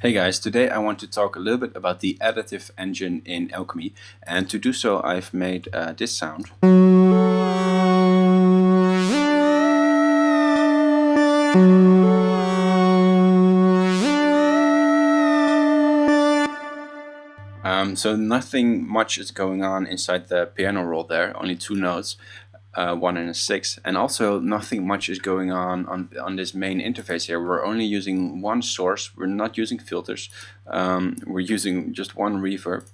Hey guys, today I want to talk a little bit about the additive engine in Alchemy, and to do so I've made this sound. So nothing much is going on inside the piano roll there, only two notes, 1 and a 6, and also nothing much is going on this main interface here. We're only using one source, we're not using filters, we're using just one reverb.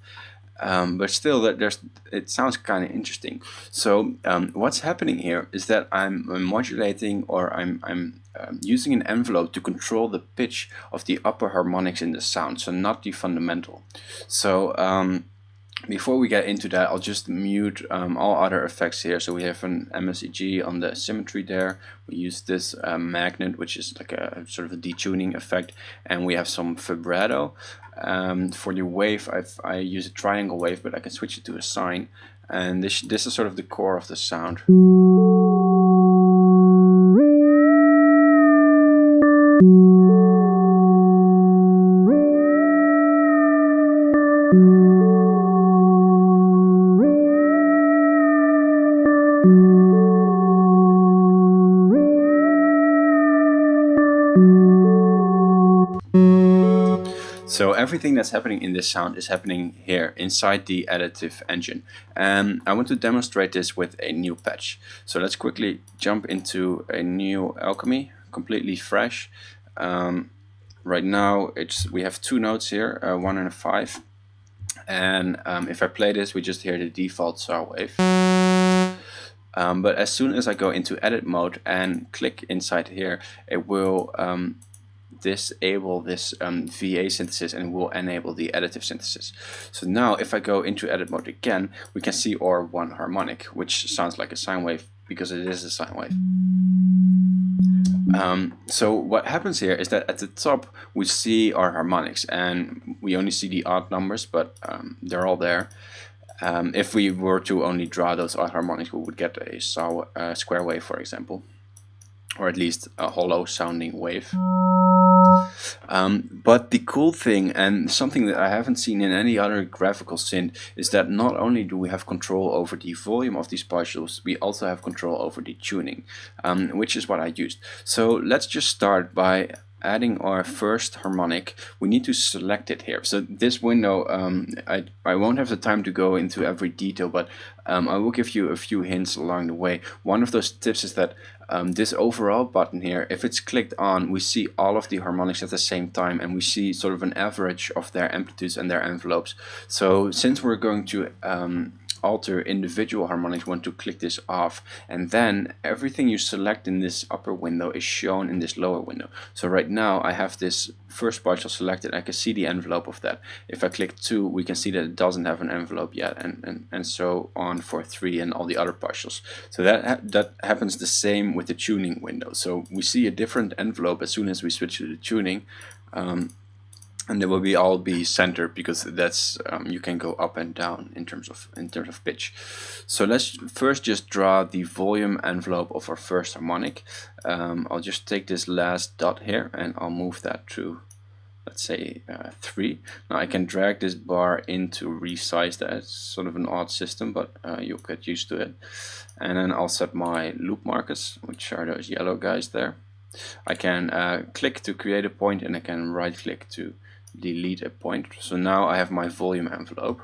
But still, it sounds kind of interesting. So what's happening here is that I'm modulating, or I'm using an envelope to control the pitch of the upper harmonics in the sound, so not the fundamental. So before we get into that, I'll just mute all other effects here. So we have an MSEG on the symmetry there. We use this magnet, which is like a sort of a detuning effect, and we have some vibrato. For the wave, I use a triangle wave, but I can switch it to a sine, and this is sort of the core of the sound. So everything that's happening in this sound is happening here inside the additive engine. And I want to demonstrate this with a new patch. So let's quickly jump into a new Alchemy, completely fresh. Right now we have two notes here, 1 and a 5. And if I play this, we just hear the default saw wave. But as soon as I go into edit mode and click inside here, it will disable this VA synthesis and will enable the additive synthesis. So now if I go into edit mode again, we can see our one harmonic, which sounds like a sine wave because it is a sine wave. So what happens here is that at the top we see our harmonics, and we only see the odd numbers, but they're all there. If we were to only draw those odd harmonics, we would get a square wave, for example, or at least a hollow sounding wave. But the cool thing, and something that I haven't seen in any other graphical synth, is that not only do we have control over the volume of these partials, we also have control over the tuning, which is what I used. So let's just start by adding our first harmonic. We need to select it here. So this window, I won't have the time to go into every detail, but I will give you a few hints along the way. One of those tips is that this overall button here, if it's clicked on, we see all of the harmonics at the same time, and we see sort of an average of their amplitudes and their envelopes. So since we're going to alter individual harmonics, we want to click this off, and then everything you select in this upper window is shown in this lower window. So right now I have this first partial selected. I can see the envelope of that. If I click 2, we can see that it doesn't have an envelope yet, and so on for 3 and all the other partials. So that happens the same with the tuning window. So we see a different envelope as soon as we switch to the tuning. And they will all be centered, because that's you can go up and down in terms of pitch. So let's first just draw the volume envelope of our first harmonic. I'll just take this last dot here and I'll move that to, let's say, 3. Now I can drag this bar in to resize that. It's sort of an odd system, but you'll get used to it. And then I'll set my loop markers, which are those yellow guys there. I can click to create a point, and I can right click to delete a point. So now I have my volume envelope.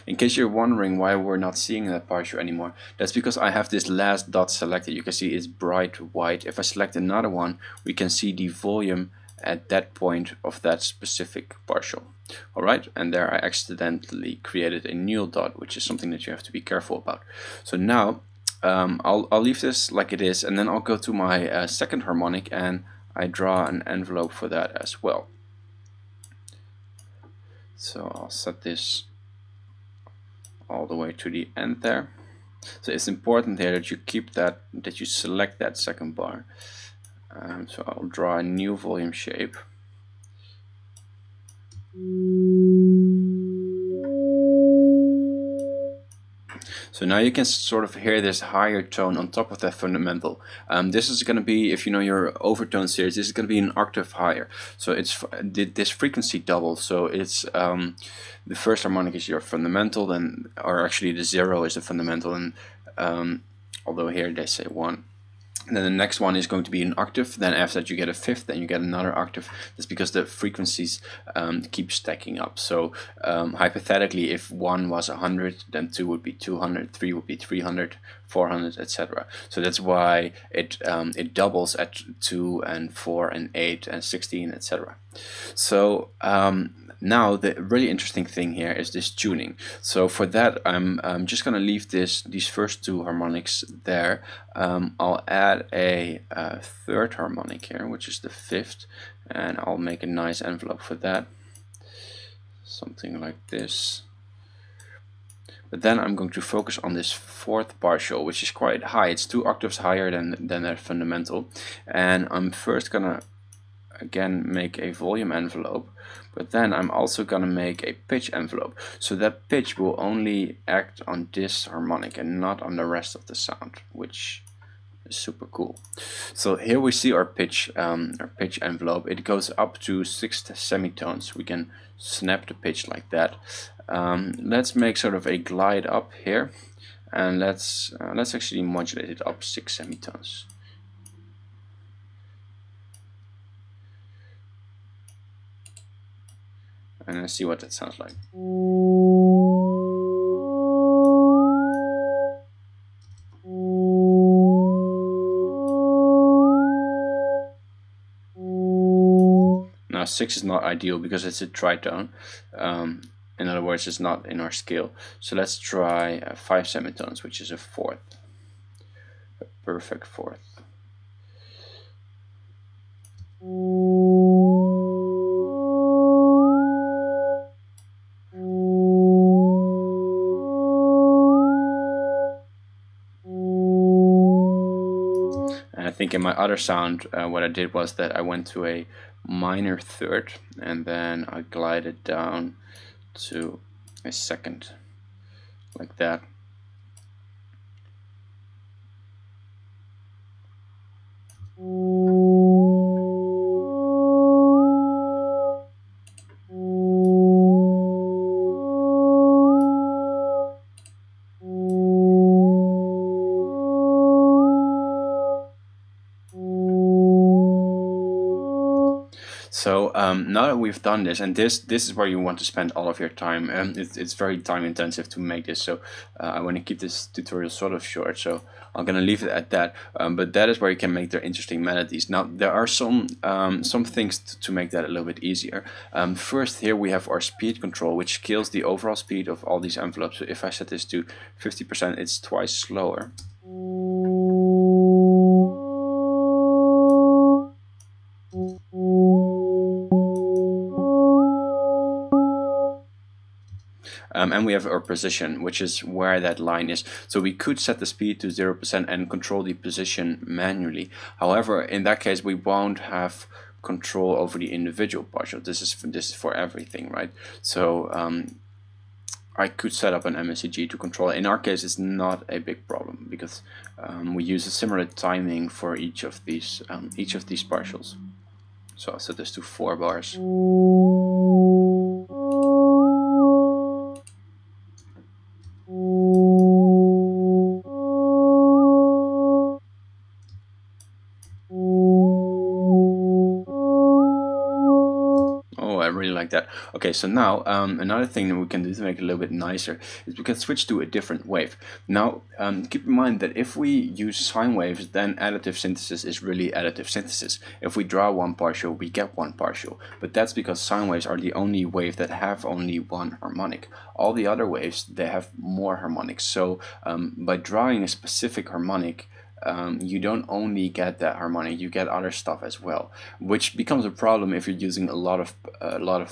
In case you're wondering why we're not seeing that partial anymore, that's because I have this last dot selected. You can see it's bright white. If I select another one, we can see the volume at that point of that specific partial. Alright, and there I accidentally created a null dot, which is something that you have to be careful about. So now I'll leave this like it is, and then I'll go to my second harmonic, and I draw an envelope for that as well. So I'll set this all the way to the end there. So it's important here that you keep that you select that second bar. So I'll draw a new volume shape. So now you can sort of hear this higher tone on top of that fundamental. This is going to be, if you know your overtone series, this is going to be an octave higher. So it's this frequency doubles. So it's the first harmonic is your fundamental, then, or actually the 0 is the fundamental, and although here they say 1. And then the next one is going to be an octave. Then after that you get a fifth, then you get another octave. That's because the frequencies keep stacking up. So hypothetically, if 1 was 100, then 2 would be 200, 3 would be 300, 400, etc. So that's why it doubles at 2 and 4 and 8 and 16, etc. So now the really interesting thing here is this tuning. So for that I'm just gonna leave these first two harmonics there. I'll add a third harmonic here, which is the fifth, and I'll make a nice envelope for that, something like this. But then I'm going to focus on this fourth partial, which is quite high. It's 2 octaves higher than their fundamental, and I'm first gonna again make a volume envelope, but then I'm also gonna make a pitch envelope, so that pitch will only act on this harmonic and not on the rest of the sound, which is super cool. So here we see our pitch envelope. It goes up to 6 semitones. We can snap the pitch like that. Let's make sort of a glide up here, and let's actually modulate it up 6 semitones. And let's see what that sounds like. Now 6 is not ideal because it's a tritone. In other words, it's not in our scale. So let's try 5 semitones, which is a fourth, a perfect fourth. And I think in my other sound, what I did was that I went to a minor third, and then I glided down to a second, like that. So now that we've done this, and this is where you want to spend all of your time, it's very time intensive to make this, so I want to keep this tutorial sort of short, so I'm gonna leave it at that. But that is where you can make the interesting melodies. Now there are some things to make that a little bit easier. First, here we have our speed control, which scales the overall speed of all these envelopes. So if I set this to 50%, it's twice slower. And we have our position, which is where that line is. So we could set the speed to 0% and control the position manually. However, in that case, we won't have control over the individual partial. This is for everything, right? So I could set up an MSEG to control it. In our case, it's not a big problem because we use a similar timing for each of these partials. So I'll set this to 4 bars. Like that. Okay, so now another thing that we can do to make it a little bit nicer is we can switch to a different wave. Now keep in mind that if we use sine waves, then additive synthesis is really additive synthesis. If we draw one partial, we get one partial, but that's because sine waves are the only wave that have only one harmonic. All the other waves, they have more harmonics. So by drawing a specific harmonic, you don't only get that harmonic, you get other stuff as well, which becomes a problem if you're using a lot of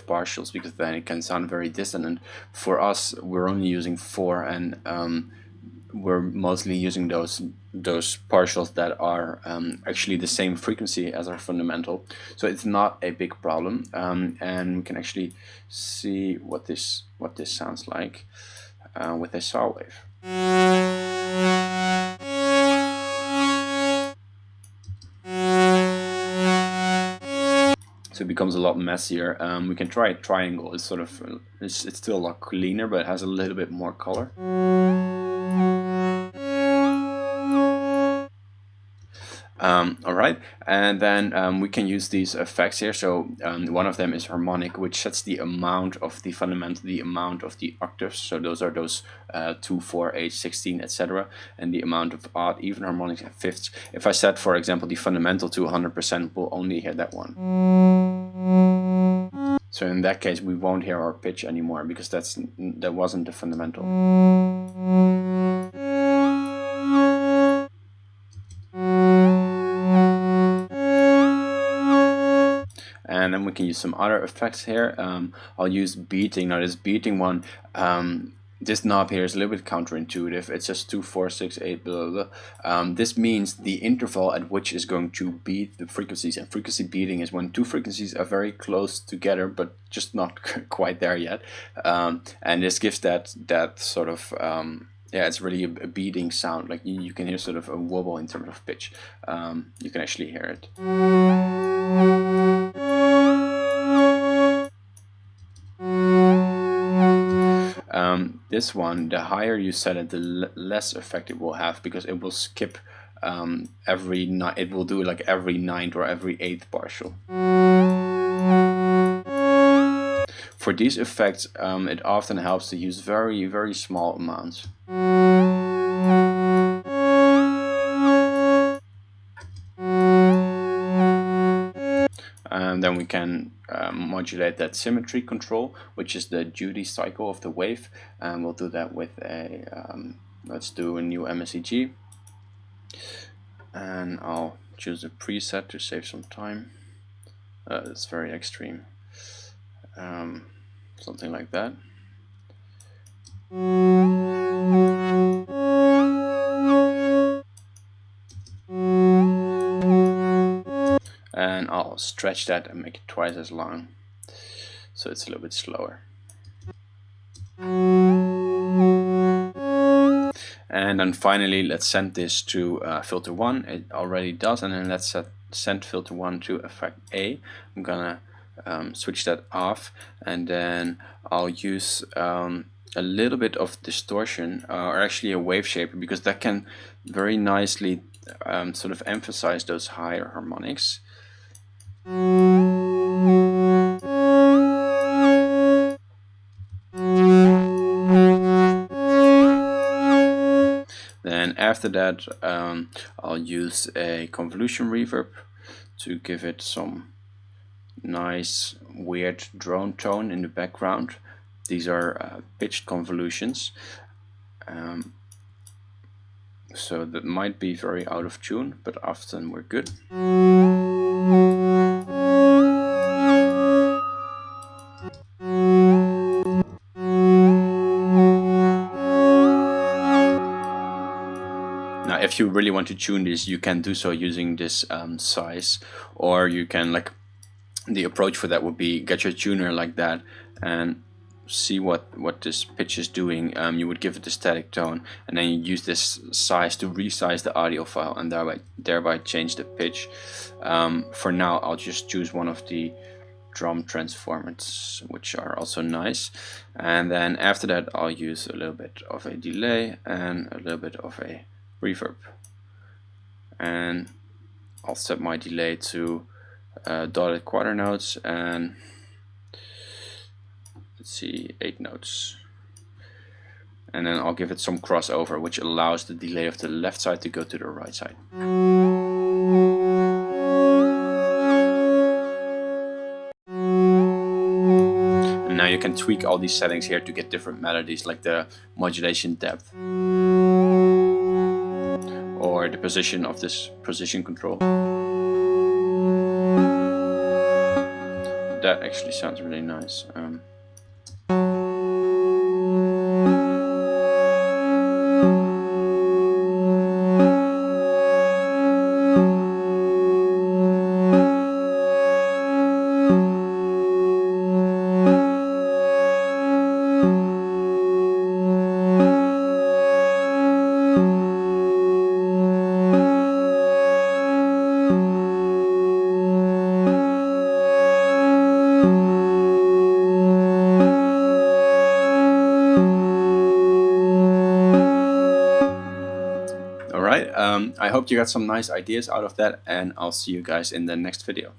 partials, because then it can sound very dissonant. For us, we're only using 4, and we're mostly using those partials that are actually the same frequency as our fundamental, so it's not a big problem. And we can actually see what this sounds like with a saw wave. So it becomes a lot messier. We can try a triangle. It's sort of it's still a lot cleaner, but it has a little bit more color. Alright, and then we can use these effects here. So one of them is harmonic, which sets the amount of the fundamental, the amount of the octaves. So those are those 2, 4, 8, 16, etc. And the amount of odd, even harmonics and fifths. If I set, for example, the fundamental to 100%, we'll only hear that one. So in that case, we won't hear our pitch anymore because that wasn't the fundamental. And then we can use some other effects here. I'll use beating. Now this beating one, this knob here is a little bit counterintuitive. It's just 2, 4, 6, 8, blah, blah, blah. This means the interval at which is going to beat the frequencies. And frequency beating is when two frequencies are very close together, but just not quite there yet. And this gives that sort of yeah, it's really a beating sound. Like you can hear sort of a wobble in terms of pitch. You can actually hear it. This one, the higher you set it, the less effect it will have, because it will skip it will do like every ninth or every eighth partial. For these effects, it often helps to use very, very small amounts. And then we can modulate that symmetry control, which is the duty cycle of the wave, and we'll do that with a let's do a new MSEG, and I'll choose a preset to save some time. It's very extreme, something like that. And I'll stretch that and make it twice as long, so it's a little bit slower. And then finally, let's send this to filter 1. It already does, and then let's send filter 1 to effect A. I'm gonna switch that off, and then I'll use a little bit of distortion, or actually a wave shaper, because that can very nicely sort of emphasize those higher harmonics. Then after that, I'll use a convolution reverb to give it some nice weird drone tone in the background. These are pitched convolutions, so that might be very out of tune, but often we're good. Now, if you really want to tune this, you can do so using this size, or you can, like, the approach for that would be get your tuner like that and see what this pitch is doing. You would give it a static tone, and then you use this size to resize the audio file and thereby change the pitch. For now, I'll just choose one of the drum transformers, which are also nice, and then after that I'll use a little bit of a delay and a little bit of a reverb, and I'll set my delay to dotted quarter notes, and let's see, 8 notes, and then I'll give it some crossover, which allows the delay of the left side to go to the right side. And now you can tweak all these settings here to get different melodies, like the modulation depth or the position of this position control. That actually sounds really nice. I hope you got some nice ideas out of that, and I'll see you guys in the next video.